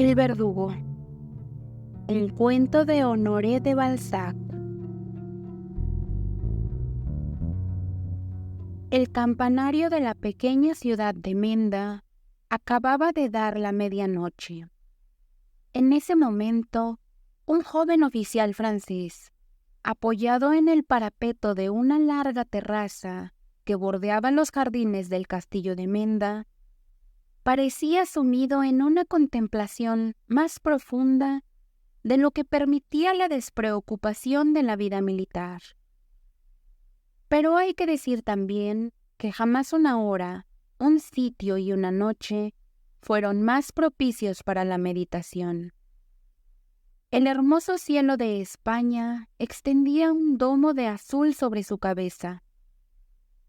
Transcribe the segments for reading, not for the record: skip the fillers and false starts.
El verdugo, un cuento de Honoré de Balzac. El campanario de la pequeña ciudad de Menda acababa de dar la medianoche. En ese momento, un joven oficial francés, apoyado en el parapeto de una larga terraza que bordeaba los jardines del castillo de Menda, parecía sumido en una contemplación más profunda de lo que permitía la despreocupación de la vida militar. Pero hay que decir también que jamás una hora, un sitio y una noche fueron más propicios para la meditación. El hermoso cielo de España extendía un domo de azul sobre su cabeza.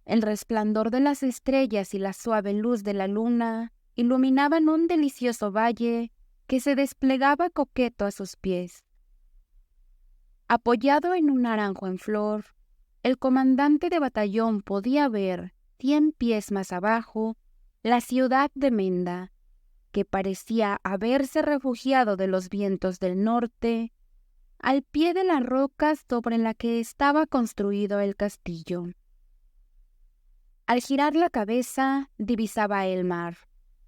El resplandor de las estrellas y la suave luz de la luna iluminaban un delicioso valle que se desplegaba coqueto a sus pies. Apoyado en un naranjo en flor, el comandante de batallón podía ver, 100 pies más abajo, la ciudad de Menda, que parecía haberse refugiado de los vientos del norte, al pie de las rocas sobre la que estaba construido el castillo. Al girar la cabeza, divisaba el mar,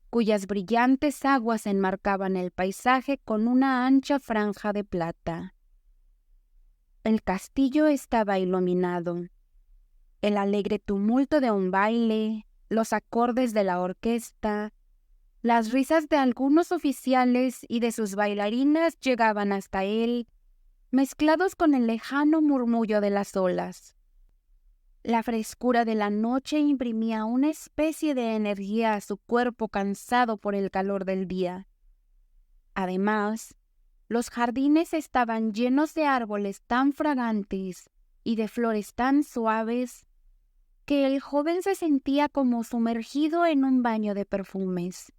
cuyas brillantes aguas enmarcaban el paisaje con una ancha franja de plata. El castillo estaba iluminado. El alegre tumulto de un baile, los acordes de la orquesta, las risas de algunos oficiales y de sus bailarinas llegaban hasta él, mezclados con el lejano murmullo de las olas. La frescura de la noche imprimía una especie de energía a su cuerpo cansado por el calor del día. Además, los jardines estaban llenos de árboles tan fragantes y de flores tan suaves que el joven se sentía como sumergido en un baño de perfumes.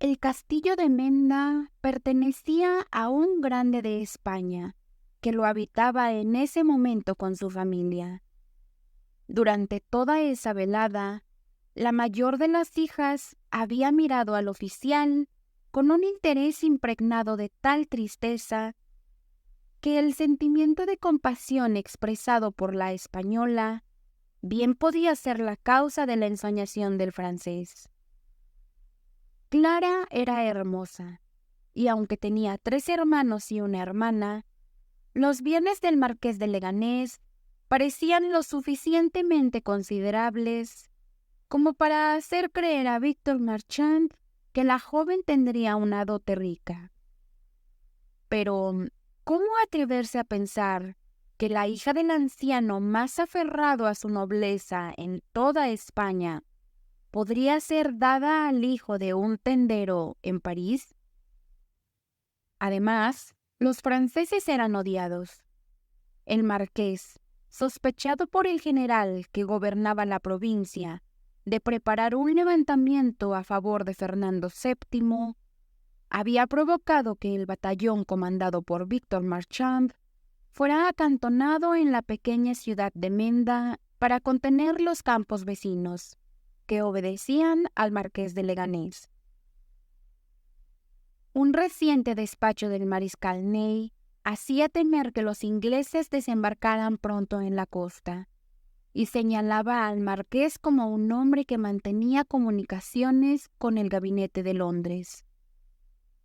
El castillo de Menda pertenecía a un grande de España, que lo habitaba en ese momento con su familia. Durante toda esa velada, la mayor de las hijas había mirado al oficial con un interés impregnado de tal tristeza que el sentimiento de compasión expresado por la española bien podía ser la causa de la ensoñación del francés. Clara era hermosa, y aunque tenía 3 hermanos y una hermana, los bienes del marqués de Leganés parecían lo suficientemente considerables como para hacer creer a Víctor Marchand que la joven tendría una dote rica. Pero, ¿cómo atreverse a pensar que la hija del anciano más aferrado a su nobleza en toda España podría ser dada al hijo de un tendero en París? Además, los franceses eran odiados. El marqués, sospechado por el general que gobernaba la provincia de preparar un levantamiento a favor de Fernando VII, había provocado que el batallón comandado por Víctor Marchand fuera acantonado en la pequeña ciudad de Menda para contener los campos vecinos, que obedecían al marqués de Leganés. Un reciente despacho del mariscal Ney hacía temer que los ingleses desembarcaran pronto en la costa, y señalaba al marqués como un hombre que mantenía comunicaciones con el gabinete de Londres.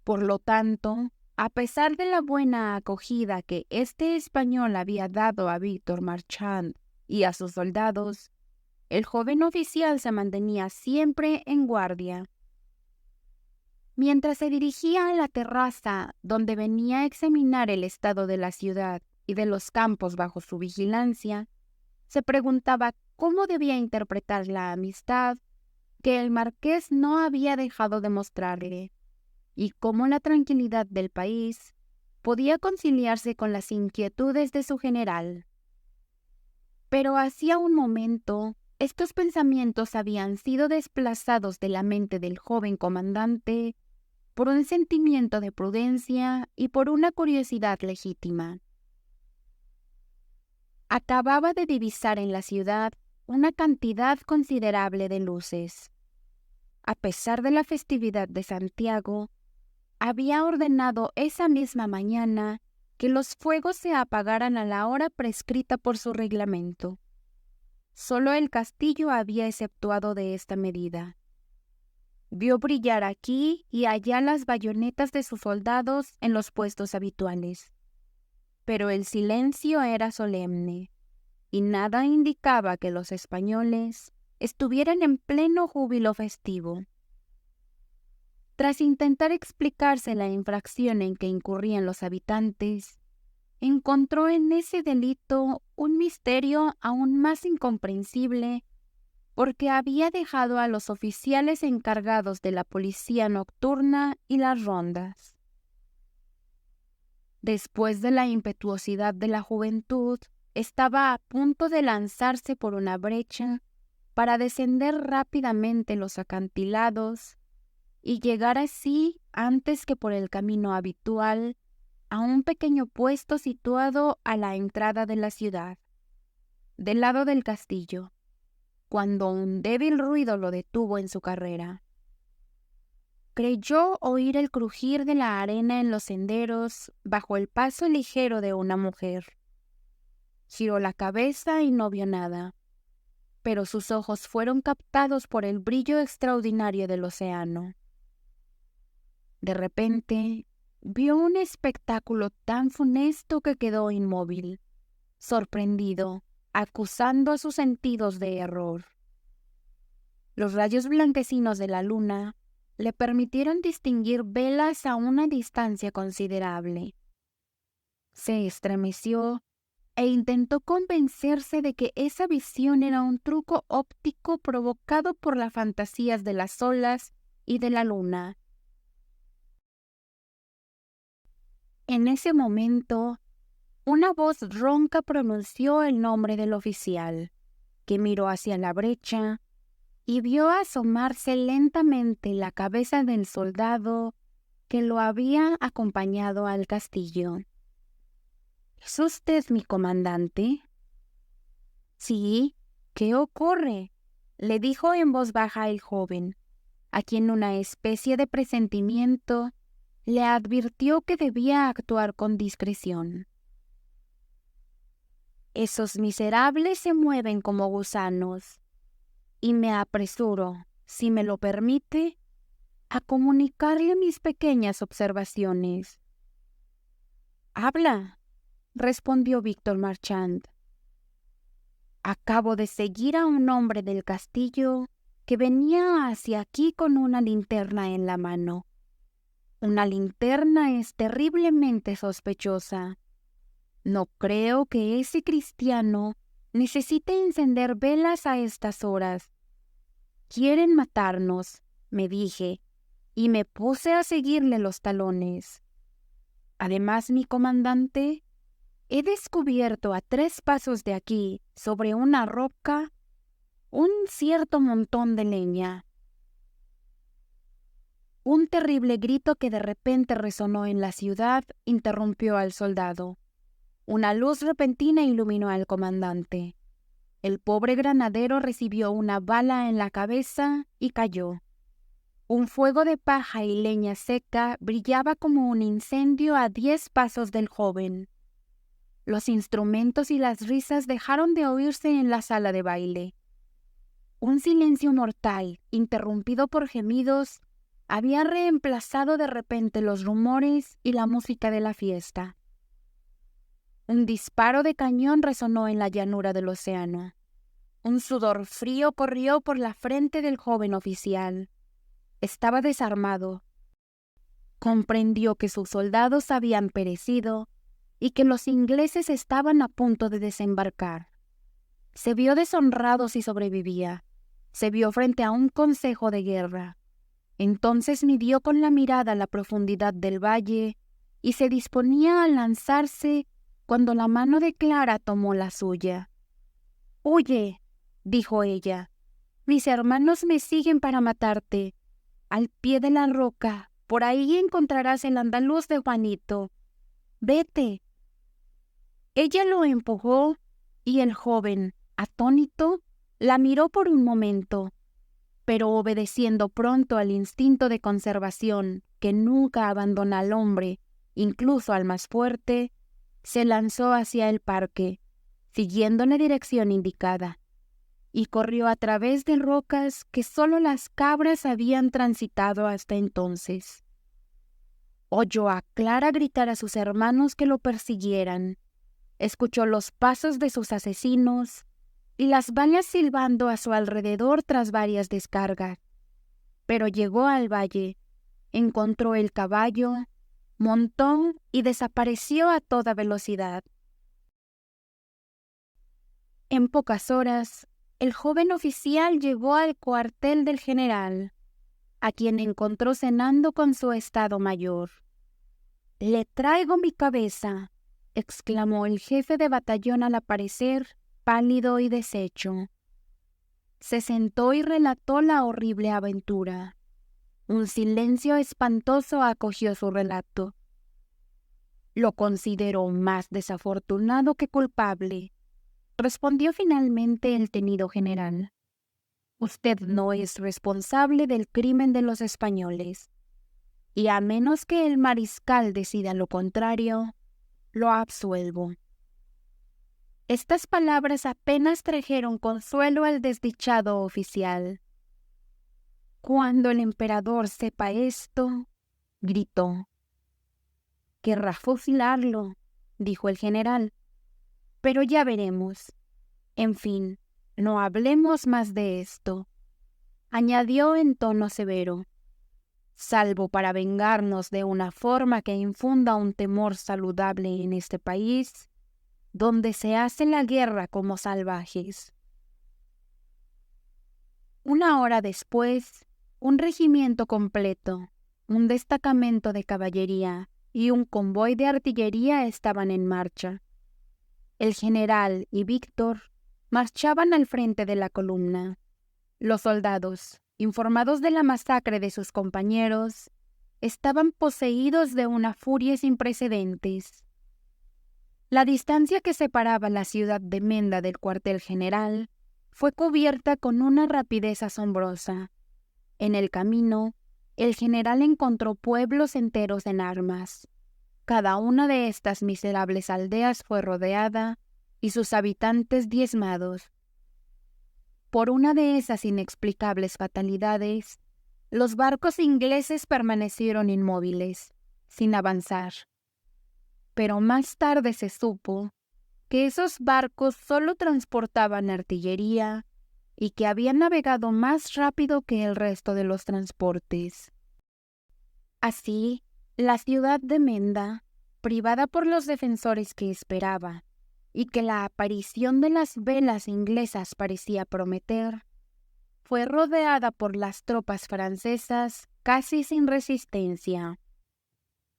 Por lo tanto, a pesar de la buena acogida que este español había dado a Víctor Marchand y a sus soldados, el joven oficial se mantenía siempre en guardia. Mientras se dirigía a la terraza donde venía a examinar el estado de la ciudad y de los campos bajo su vigilancia, se preguntaba cómo debía interpretar la amistad que el marqués no había dejado de mostrarle, y cómo la tranquilidad del país podía conciliarse con las inquietudes de su general. Pero hacía un momento, estos pensamientos habían sido desplazados de la mente del joven comandante por un sentimiento de prudencia y por una curiosidad legítima. Acababa de divisar en la ciudad una cantidad considerable de luces. a pesar de la festividad de Santiago, había ordenado esa misma mañana que los fuegos se apagaran a la hora prescrita por su reglamento. Solo el castillo había exceptuado de esta medida. Vio brillar aquí y allá las bayonetas de sus soldados en los puestos habituales. Pero el silencio era solemne, y nada indicaba que los españoles estuvieran en pleno júbilo festivo. Tras intentar explicarse la infracción en que incurrían los habitantes, encontró en ese delito un misterio aún más incomprensible, porque había dejado a los oficiales encargados de la policía nocturna y las rondas. Después de la impetuosidad de la juventud, estaba a punto de lanzarse por una brecha para descender rápidamente los acantilados y llegar así, antes que por el camino habitual, a un pequeño puesto situado a la entrada de la ciudad, del lado del castillo, cuando un débil ruido lo detuvo en su carrera. Creyó oír el crujir de la arena en los senderos bajo el paso ligero de una mujer. Giró la cabeza y no vio nada, pero sus ojos fueron captados por el brillo extraordinario del océano. De repente, vio un espectáculo tan funesto que quedó inmóvil, sorprendido, acusando a sus sentidos de error. Los rayos blanquecinos de la luna le permitieron distinguir velas a una distancia considerable. Se estremeció e intentó convencerse de que esa visión era un truco óptico provocado por las fantasías de las olas y de la luna. En ese momento, una voz ronca pronunció el nombre del oficial, que miró hacia la brecha y vio asomarse lentamente la cabeza del soldado que lo había acompañado al castillo. ¿Es usted mi comandante? Sí, ¿qué ocurre?, le dijo en voz baja el joven, a quien una especie de presentimiento le advirtió que debía actuar con discreción. Esos miserables se mueven como gusanos, y me apresuro, si me lo permite, a comunicarle mis pequeñas observaciones. «Habla», respondió Víctor Marchand. «Acabo de seguir a un hombre del castillo que venía hacia aquí con una linterna en la mano. Una linterna es terriblemente sospechosa. No creo que ese cristiano necesite encender velas a estas horas. Quieren matarnos», me dije, y me puse a seguirle los talones. Además, mi comandante, he descubierto a 3 pasos de aquí, sobre una roca, un cierto montón de leña. Un terrible grito que de repente resonó en la ciudad interrumpió al soldado. Una luz repentina iluminó al comandante. El pobre granadero recibió una bala en la cabeza y cayó. Un fuego de paja y leña seca brillaba como un incendio a 10 pasos del joven. Los instrumentos y las risas dejaron de oírse en la sala de baile. Un silencio mortal, interrumpido por gemidos, había reemplazado de repente los rumores y la música de la fiesta. Un disparo de cañón resonó en la llanura del océano. Un sudor frío corrió por la frente del joven oficial. Estaba desarmado. Comprendió que sus soldados habían perecido y que los ingleses estaban a punto de desembarcar. Se vio deshonrado si sobrevivía. Se vio frente a un consejo de guerra. Entonces midió con la mirada la profundidad del valle y se disponía a lanzarse cuando la mano de Clara tomó la suya. «Huye», dijo ella. «Mis hermanos me siguen para matarte. Al pie de la roca, por ahí encontrarás el andaluz de Juanito. Vete». Ella lo empujó y el joven, atónito, la miró por un momento. pero obedeciendo pronto al instinto de conservación que nunca abandona al hombre, incluso al más fuerte, se lanzó hacia el parque, siguiendo la dirección indicada, y corrió a través de rocas que solo las cabras habían transitado hasta entonces. Oyó a Clara gritar a sus hermanos que lo persiguieran, escuchó los pasos de sus asesinos y las balas silbando a su alrededor tras varias descargas. Pero llegó al valle, encontró el caballo, montó y desapareció a toda velocidad. En pocas horas, el joven oficial llegó al cuartel del general, a quien encontró cenando con su estado mayor. «Le traigo mi cabeza», exclamó el jefe de batallón al aparecer, pálido y deshecho. Se sentó y relató la horrible aventura. Un silencio espantoso acogió su relato. «Lo considero más desafortunado que culpable», respondió finalmente el tenido general. «Usted no es responsable del crimen de los españoles, y a menos que el mariscal decida lo contrario, lo absuelvo». Estas palabras apenas trajeron consuelo al desdichado oficial. «Cuando el emperador sepa esto», gritó. «Querrá fusilarlo», dijo el general. «Pero ya veremos. En fin, no hablemos más de esto», añadió en tono severo. «Salvo para vengarnos de una forma que infunda un temor saludable en este país, donde se hace la guerra como salvajes». Una hora después, un regimiento completo, un destacamento de caballería y un convoy de artillería estaban en marcha. El general y Víctor marchaban al frente de la columna. Los soldados, informados de la masacre de sus compañeros, estaban poseídos de una furia sin precedentes. La distancia que separaba la ciudad de Menda del cuartel general fue cubierta con una rapidez asombrosa. En el camino, el general encontró pueblos enteros en armas. Cada una de estas miserables aldeas fue rodeada y sus habitantes diezmados. Por una de esas inexplicables fatalidades, los barcos ingleses permanecieron inmóviles, sin avanzar. Pero más tarde se supo que esos barcos solo transportaban artillería y que habían navegado más rápido que el resto de los transportes. Así, la ciudad de Menda, privada por los defensores que esperaba, y que la aparición de las velas inglesas parecía prometer, fue rodeada por las tropas francesas casi sin resistencia.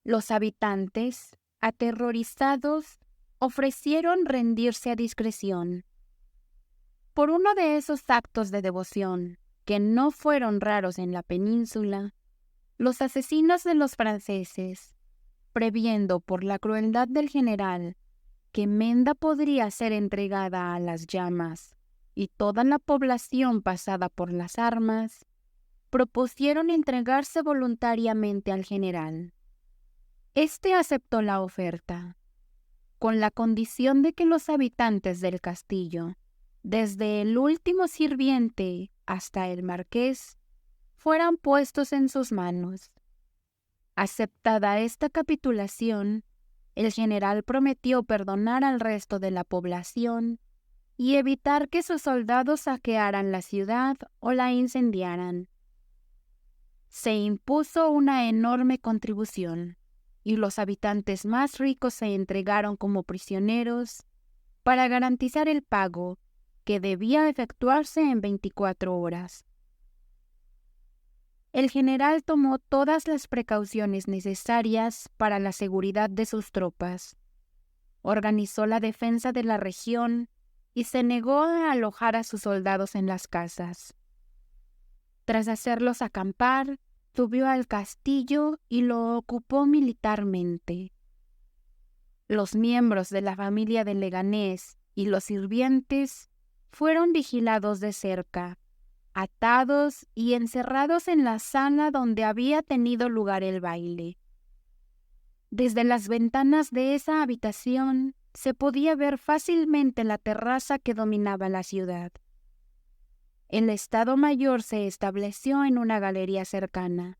Los habitantes, aterrorizados, ofrecieron rendirse a discreción. Por uno de esos actos de devoción, que no fueron raros en la península, los asesinos de los franceses, previendo por la crueldad del general que Menda podría ser entregada a las llamas y toda la población pasada por las armas, propusieron entregarse voluntariamente al general. Este aceptó la oferta, con la condición de que los habitantes del castillo, desde el último sirviente hasta el marqués, fueran puestos en sus manos. Aceptada esta capitulación, el general prometió perdonar al resto de la población y evitar que sus soldados saquearan la ciudad o la incendiaran. Se impuso una enorme contribución, y los habitantes más ricos se entregaron como prisioneros para garantizar el pago, que debía efectuarse en 24 horas. El general tomó todas las precauciones necesarias para la seguridad de sus tropas. Organizó la defensa de la región y se negó a alojar a sus soldados en las casas. Tras hacerlos acampar, subió al castillo y lo ocupó militarmente. Los miembros de la familia de Leganés y los sirvientes fueron vigilados de cerca, atados y encerrados en la sala donde había tenido lugar el baile. Desde las ventanas de esa habitación se podía ver fácilmente la terraza que dominaba la ciudad. El Estado Mayor se estableció en una galería cercana,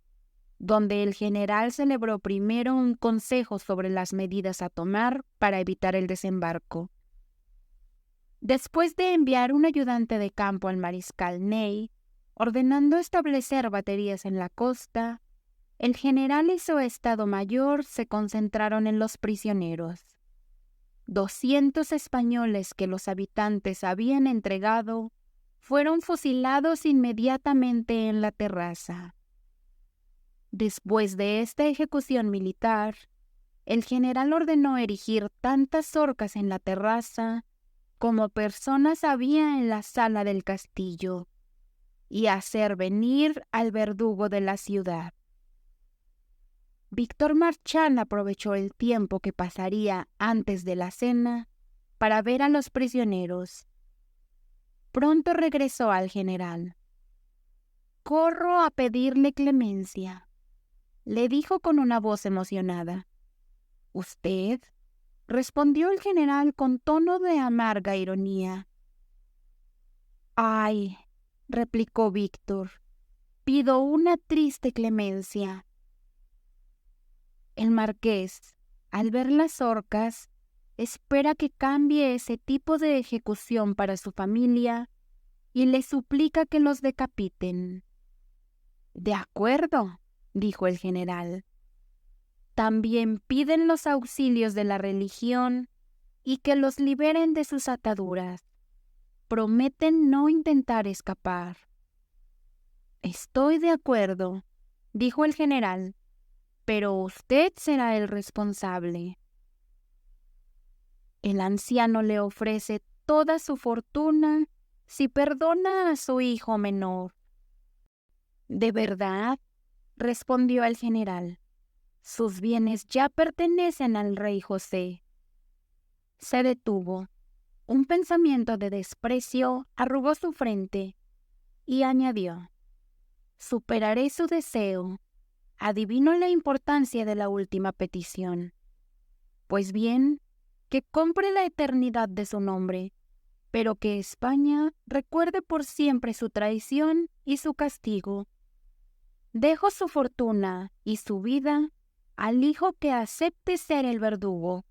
donde el general celebró primero un consejo sobre las medidas a tomar para evitar el desembarco. Después de enviar un ayudante de campo al mariscal Ney, ordenando establecer baterías en la costa, el general y su Estado Mayor se concentraron en los prisioneros. 200 españoles que los habitantes habían entregado fueron fusilados inmediatamente en la terraza. Después de esta ejecución militar, el general ordenó erigir tantas horcas en la terraza como personas había en la sala del castillo, y hacer venir al verdugo de la ciudad. Víctor Marchand aprovechó el tiempo que pasaría antes de la cena para ver a los prisioneros. Pronto regresó al general. «Corro a pedirle clemencia», le dijo con una voz emocionada. «¿Usted?», respondió el general con tono de amarga ironía. «Ay», replicó Víctor, «pido una triste clemencia». El marqués, al ver las horcas, espera que cambie ese tipo de ejecución para su familia y le suplica que los decapiten. «De acuerdo», dijo el general. «También piden los auxilios de la religión y que los liberen de sus ataduras. Prometen no intentar escapar». «Estoy de acuerdo», dijo el general, «pero usted será el responsable». El anciano le ofrece toda su fortuna si perdona a su hijo menor. «¿De verdad?», respondió el general. «Sus bienes ya pertenecen al rey José». Se detuvo. Un pensamiento de desprecio arrugó su frente y añadió: «Superaré su deseo. Adivino la importancia de la última petición. Pues bien, que compre la eternidad de su nombre, pero que España recuerde por siempre su traición y su castigo. Dejo su fortuna y su vida al hijo que acepte ser el verdugo.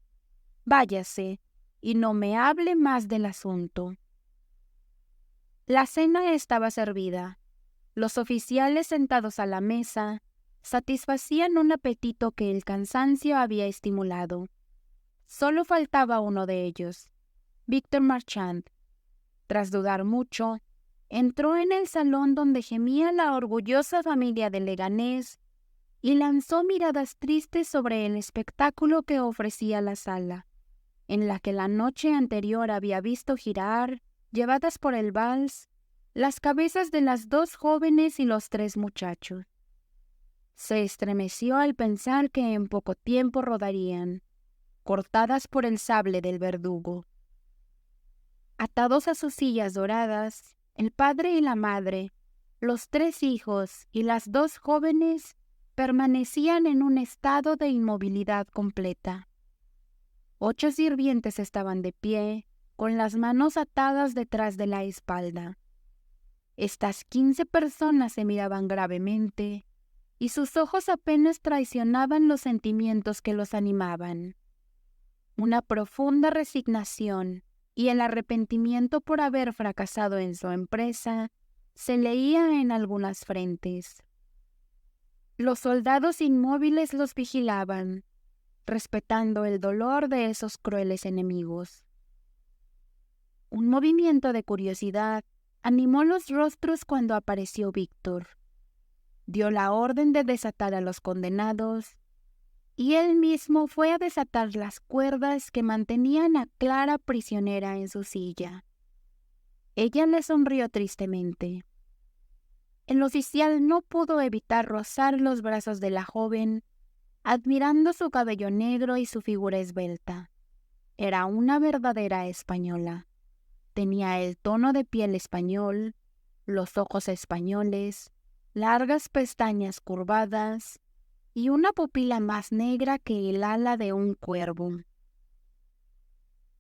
Váyase y no me hable más del asunto». La cena estaba servida. Los oficiales sentados a la mesa satisfacían un apetito que el cansancio había estimulado. Solo faltaba uno de ellos, Víctor Marchand. Tras dudar mucho, entró en el salón donde gemía la orgullosa familia de Leganés y lanzó miradas tristes sobre el espectáculo que ofrecía la sala, en la que la noche anterior había visto girar, llevadas por el vals, las cabezas de las 2 jóvenes y los 3 muchachos. Se estremeció al pensar que en poco tiempo rodarían, cortadas por el sable del verdugo. Atados a sus sillas doradas, el padre y la madre, los 3 hijos y las 2 jóvenes permanecían en un estado de inmovilidad completa. 8 sirvientes estaban de pie, con las manos atadas detrás de la espalda. Estas 15 personas se miraban gravemente, y sus ojos apenas traicionaban los sentimientos que los animaban. Una profunda resignación y el arrepentimiento por haber fracasado en su empresa se leía en algunas frentes. Los soldados inmóviles los vigilaban, respetando el dolor de esos crueles enemigos. Un movimiento de curiosidad animó los rostros cuando apareció Víctor. Dio la orden de desatar a los condenados, y él mismo fue a desatar las cuerdas que mantenían a Clara prisionera en su silla. Ella le sonrió tristemente. El oficial no pudo evitar rozar los brazos de la joven, admirando su cabello negro y su figura esbelta. Era una verdadera española. Tenía el tono de piel español, los ojos españoles, largas pestañas curvadas y una pupila más negra que el ala de un cuervo.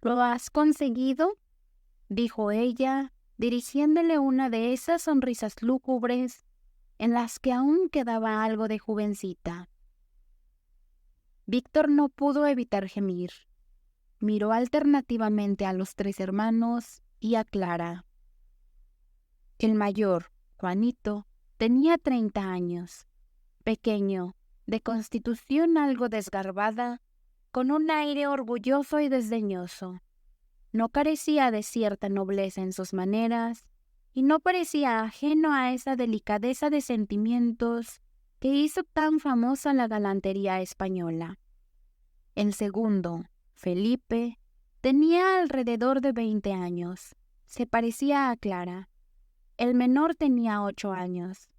—¿Lo has conseguido? —dijo ella, dirigiéndole una de esas sonrisas lúgubres en las que aún quedaba algo de jovencita. Víctor no pudo evitar gemir. Miró alternativamente a los tres hermanos y a Clara. El mayor, Juanito, tenía 30 años, pequeño, de constitución algo desgarbada, con un aire orgulloso y desdeñoso. No carecía de cierta nobleza en sus maneras y no parecía ajeno a esa delicadeza de sentimientos que hizo tan famosa la galantería española. El segundo, Felipe, tenía alrededor de 20 años. Se parecía a Clara. El menor tenía 8 años.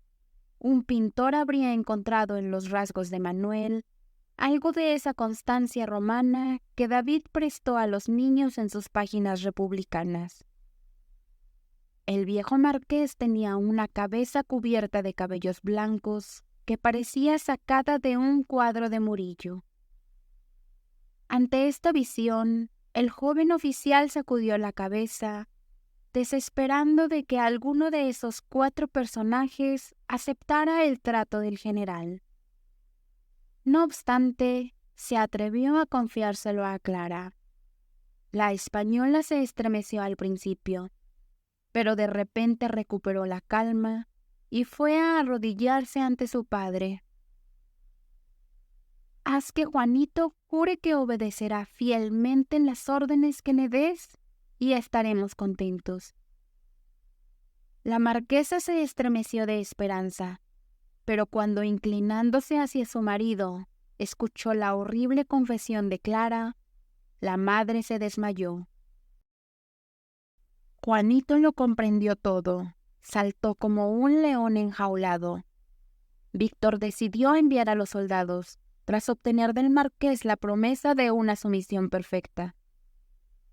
Un pintor habría encontrado en los rasgos de Manuel algo de esa constancia romana que David prestó a los niños en sus páginas republicanas. El viejo marqués tenía una cabeza cubierta de cabellos blancos que parecía sacada de un cuadro de Murillo. Ante esta visión, el joven oficial sacudió la cabeza, desesperando de que alguno de esos 4 personajes aceptara el trato del general. No obstante, se atrevió a confiárselo a Clara. La española se estremeció al principio, pero de repente recuperó la calma y fue a arrodillarse ante su padre. «Haz que Juanito jure que obedecerá fielmente las órdenes que me des y estaremos contentos». La marquesa se estremeció de esperanza, pero cuando, inclinándose hacia su marido, escuchó la horrible confesión de Clara, la madre se desmayó. Juanito lo comprendió todo, saltó como un león enjaulado. Víctor decidió enviar a los soldados, tras obtener del marqués la promesa de una sumisión perfecta.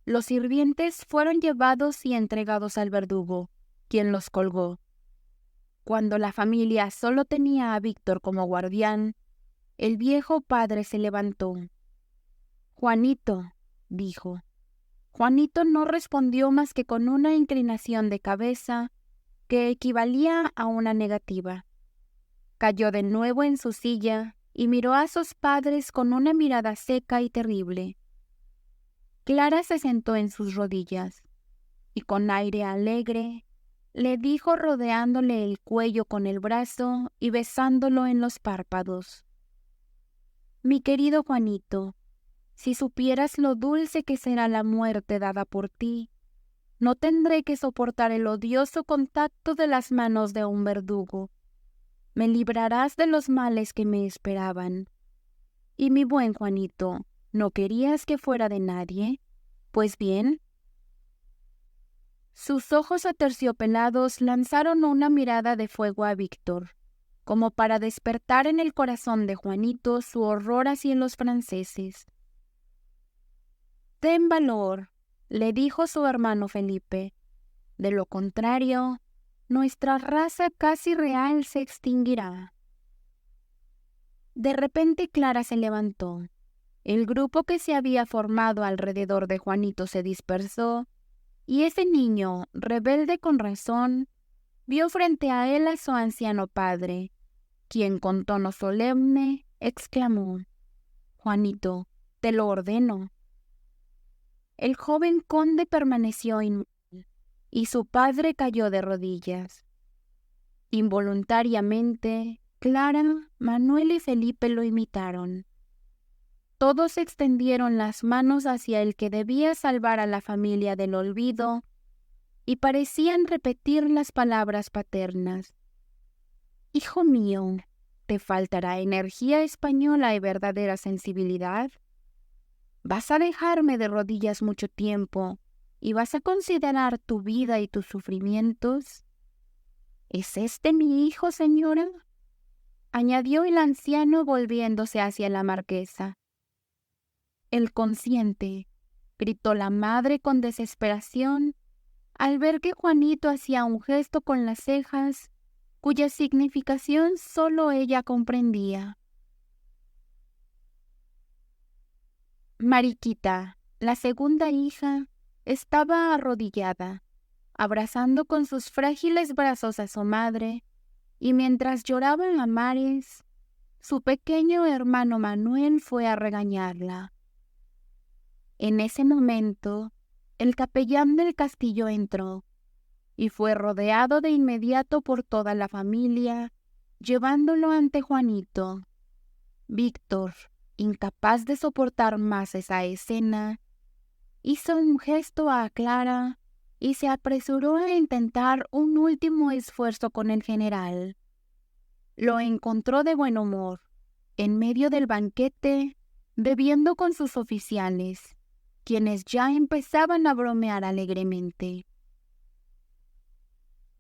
Los sirvientes fueron llevados y entregados al verdugo, quien los colgó. Cuando la familia solo tenía a Víctor como guardián, el viejo padre se levantó. «Juanito», dijo. Juanito no respondió más que con una inclinación de cabeza que equivalía a una negativa. Cayó de nuevo en su silla y miró a sus padres con una mirada seca y terrible. Clara se sentó en sus rodillas y con aire alegre le dijo, rodeándole el cuello con el brazo y besándolo en los párpados: «Mi querido Juanito, si supieras lo dulce que será la muerte dada por ti, no tendré que soportar el odioso contacto de las manos de un verdugo. Me librarás de los males que me esperaban. Y mi buen Juanito, ¿no querías que fuera de nadie? Pues bien». Sus ojos aterciopelados lanzaron una mirada de fuego a Víctor, como para despertar en el corazón de Juanito su horror hacia los franceses. «Ten valor», le dijo su hermano Felipe. «De lo contrario, nuestra raza casi real se extinguirá». De repente Clara se levantó. El grupo que se había formado alrededor de Juanito se dispersó, y ese niño, rebelde con razón, vio frente a él a su anciano padre, quien con tono solemne exclamó: «Juanito, te lo ordeno». El joven conde permaneció inmóvil, y su padre cayó de rodillas. Involuntariamente, Clara, Manuel y Felipe lo imitaron. Todos extendieron las manos hacia el que debía salvar a la familia del olvido y parecían repetir las palabras paternas: «Hijo mío, ¿te faltará energía española y verdadera sensibilidad? ¿Vas a dejarme de rodillas mucho tiempo y vas a considerar tu vida y tus sufrimientos? ¿Es este mi hijo, señora?», añadió el anciano volviéndose hacia la marquesa. «El consciente», gritó la madre con desesperación, al ver que Juanito hacía un gesto con las cejas, cuya significación solo ella comprendía. Mariquita, la segunda hija, estaba arrodillada, abrazando con sus frágiles brazos a su madre, y mientras lloraban a mares, su pequeño hermano Manuel fue a regañarla. En ese momento, el capellán del castillo entró y fue rodeado de inmediato por toda la familia, llevándolo ante Juanito. Víctor, incapaz de soportar más esa escena, hizo un gesto a Clara y se apresuró a intentar un último esfuerzo con el general. Lo encontró de buen humor, en medio del banquete, bebiendo con sus oficiales, quienes ya empezaban a bromear alegremente.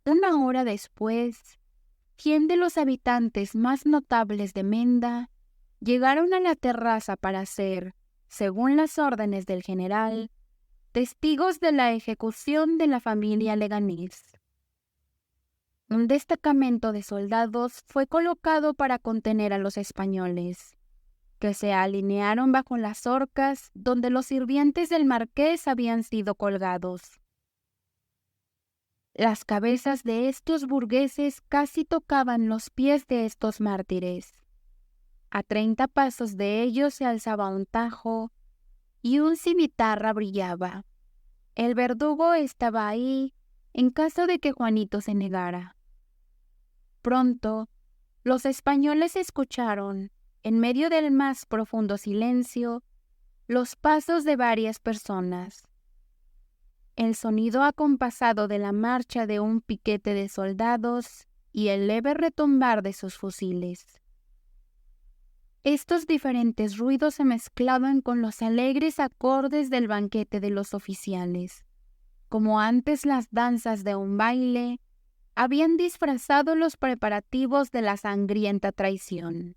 Una hora después, 100 de los habitantes más notables de Menda llegaron a la terraza para ser, según las órdenes del general, testigos de la ejecución de la familia Leganés. Un destacamento de soldados fue colocado para contener a los españoles, que se alinearon bajo las horcas donde los sirvientes del marqués habían sido colgados. Las cabezas de estos burgueses casi tocaban los pies de estos mártires. A 30 pasos de ellos se alzaba un tajo y un cimitarra brillaba. El verdugo estaba ahí en caso de que Juanito se negara. Pronto, los españoles escucharon, en medio del más profundo silencio, los pasos de varias personas. El sonido acompasado de la marcha de un piquete de soldados y el leve retumbar de sus fusiles. Estos diferentes ruidos se mezclaban con los alegres acordes del banquete de los oficiales. Como antes las danzas de un baile, habían disfrazado los preparativos de la sangrienta traición.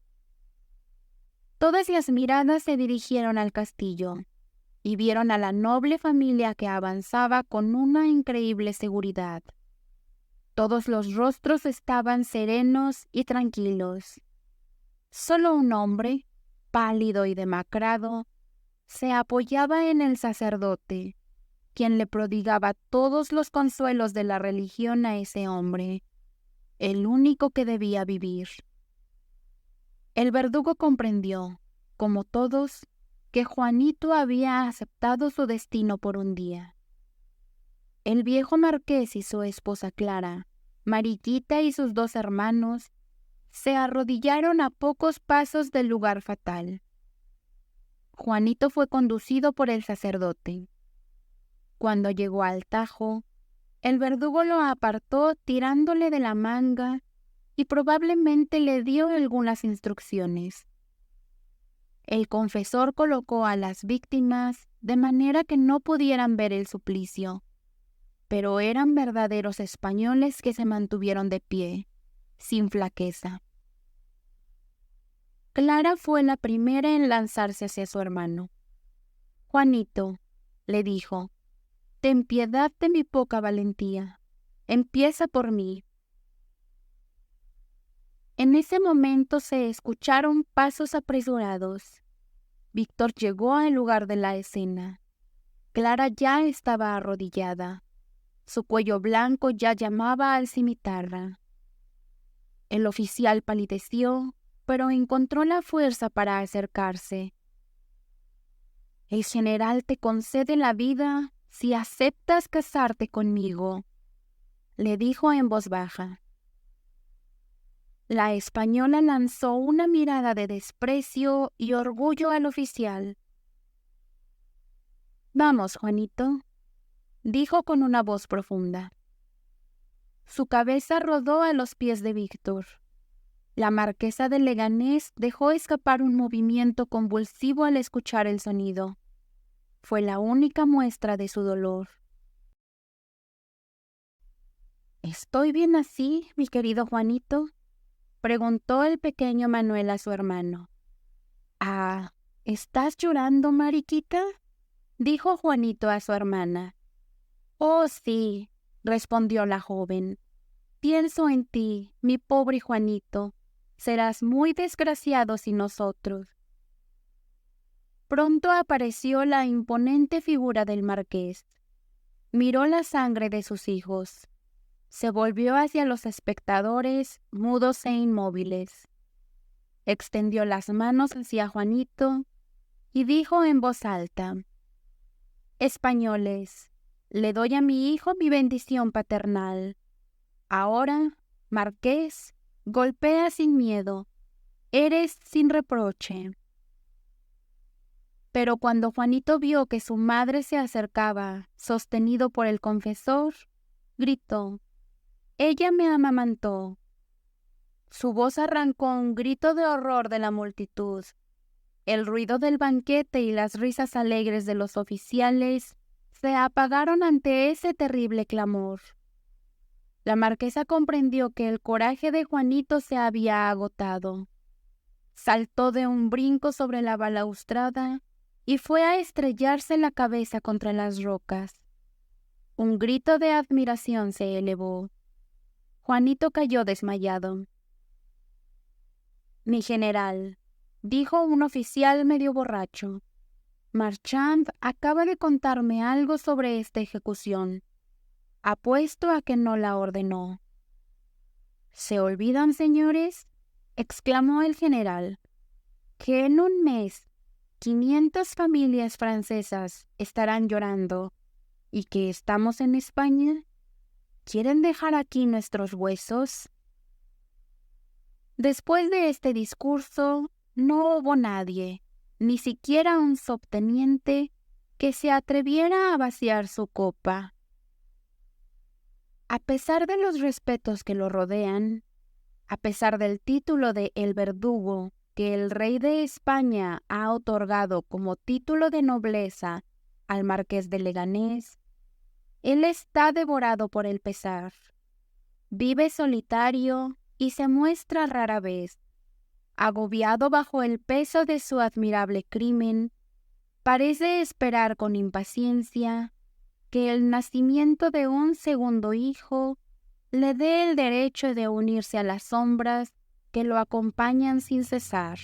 Todas las miradas se dirigieron al castillo y vieron a la noble familia que avanzaba con una increíble seguridad. Todos los rostros estaban serenos y tranquilos. Solo un hombre, pálido y demacrado, se apoyaba en el sacerdote, quien le prodigaba todos los consuelos de la religión a ese hombre, el único que debía vivir. El verdugo comprendió, como todos, que Juanito había aceptado su destino por un día. El viejo marqués y su esposa Clara, Mariquita y sus 2 hermanos, se arrodillaron a pocos pasos del lugar fatal. Juanito fue conducido por el sacerdote. Cuando llegó al tajo, el verdugo lo apartó tirándole de la manga y probablemente le dio algunas instrucciones. El confesor colocó a las víctimas de manera que no pudieran ver el suplicio, pero eran verdaderos españoles que se mantuvieron de pie, sin flaqueza. Clara fue la primera en lanzarse hacia su hermano. «Juanito», le dijo, «ten piedad de mi poca valentía. Empieza por mí». En ese momento se escucharon pasos apresurados. Víctor llegó al lugar de la escena. Clara ya estaba arrodillada. Su cuello blanco ya llamaba al cimitarra. El oficial palideció, pero encontró la fuerza para acercarse. «El general te concede la vida si aceptas casarte conmigo», le dijo en voz baja. La española lanzó una mirada de desprecio y orgullo al oficial. «Vamos, Juanito», dijo con una voz profunda. Su cabeza rodó a los pies de Víctor. La marquesa de Leganés dejó escapar un movimiento convulsivo al escuchar el sonido. Fue la única muestra de su dolor. «¿Estoy bien así, mi querido Juanito?», preguntó el pequeño Manuel a su hermano. «Ah, ¿estás llorando, Mariquita?», dijo Juanito a su hermana. «Oh, sí, respondió la joven. Pienso en ti, mi pobre Juanito. Serás muy desgraciado sin nosotros. Pronto apareció la imponente figura del marqués. Miró la sangre de sus hijos. Se volvió hacia los espectadores, mudos e inmóviles. Extendió las manos hacia Juanito y dijo en voz alta: Españoles, le doy a mi hijo mi bendición paternal. Ahora, marqués, golpea sin miedo, eres sin reproche. Pero cuando Juanito vio que su madre se acercaba, sostenido por el confesor, gritó: Ella me amamantó. Su voz arrancó un grito de horror de la multitud. El ruido del banquete y las risas alegres de los oficiales se apagaron ante ese terrible clamor. La marquesa comprendió que el coraje de Juanito se había agotado. Saltó de un brinco sobre la balaustrada y fue a estrellarse la cabeza contra las rocas. Un grito de admiración se elevó. Juanito cayó desmayado. Mi general, dijo un oficial medio borracho, Marchand acaba de contarme algo sobre esta ejecución. Apuesto a que no la ordenó. ¿Se olvidan, señores?, exclamó el general, que en un mes 500 familias francesas estarán llorando y que estamos en España. ¿Quieren dejar aquí nuestros huesos? Después de este discurso, no hubo nadie, ni siquiera un subteniente, que se atreviera a vaciar su copa. A pesar de los respetos que lo rodean, a pesar del título de El Verdugo que el rey de España ha otorgado como título de nobleza al marqués de Leganés, él está devorado por el pesar. Vive solitario y se muestra rara vez. Agobiado bajo el peso de su admirable crimen, parece esperar con impaciencia que el nacimiento de un segundo hijo le dé el derecho de unirse a las sombras que lo acompañan sin cesar.